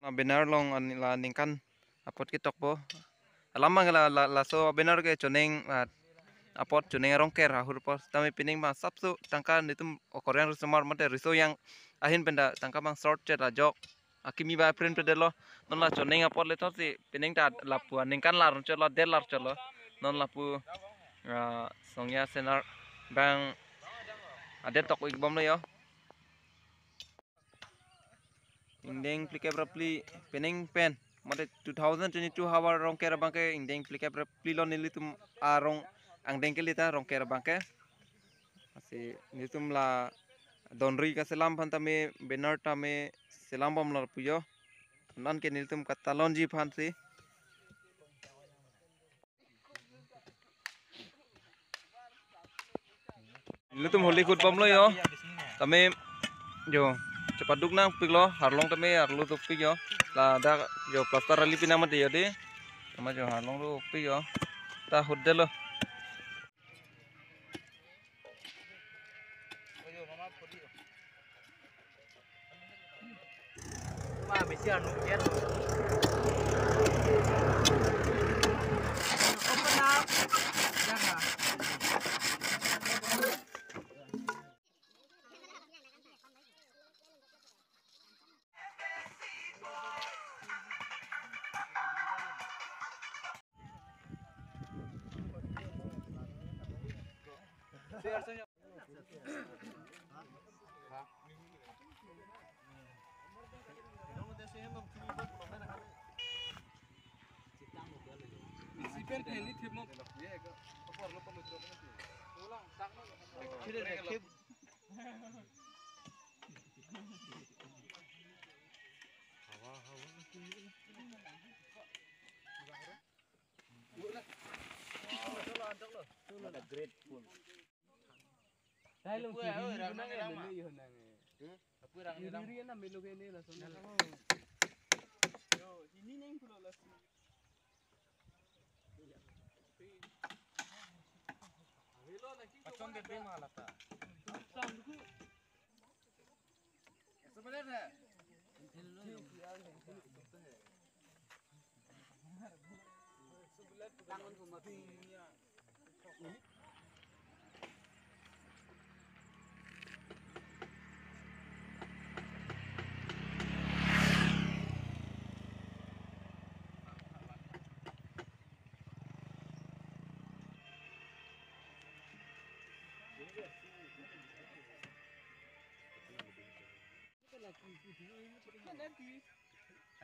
Benar long la ningkan apot kitok po. Lamang la so benar ke choneng apot choneng rongker hahur pos tami pining ma sapsu tangka nitum korean rusumar mate riso yang ahin benda tangka mang short chat jok akimi ba print pedelo non la choneng apot le si pining ta lapu ningkan lar cholo delar cholo non lapu songya senar bang ade tok igbom lo yo indeng plike rapli pening pen mate 2022 hawar rong kera bangke indeng plike rapli lo nilitum arong ang dengkelita rong kera bangke asi nilitum la donri ka selam phantame benar tame selam bom lar puyo nan ke nilitum katalonji phansi nilitum holi kut bom lo yo tame yo cepat duk nang piglo harlong tame harlu tu pig yo la da yo plaster ali pina mate yo de sama jo harlong lu pig yo ta hudde lo Besi anu jet. Open up. Jaga.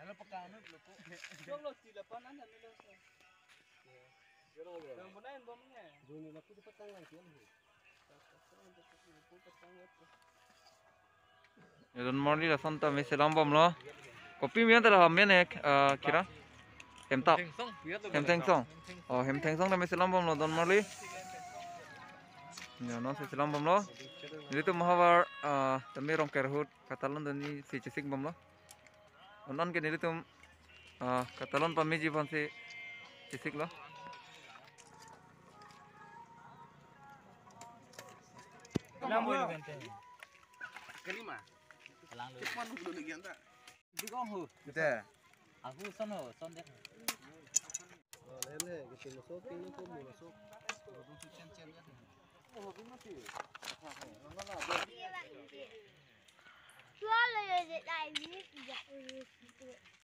Ano pagkano lupo? Yung lo sila pa nan nila sa. Yung bunayan bom niya. Doon nila ko dapat tangan siya. Don morning la santa me selam bom lo kopi mi antara mene kira hemta hemteng song oh hemteng song me selam bom lo don morning ya non se selam bom lo jadi tu mahavar tami rong kerhut katalon dani si cisik bom lo onon ke jadi tu katalon pami jivan se cisik lo Kelima. Lang lu. Cuma dulu lagi anda. Di kong gitu Aku son deh. Lele, gitu masuk, ini tuh mau masuk. Baru tuh cen-cennya tuh. Oh, hobi mati. Mana ada? Jual ya jadi ini tidak urus itu.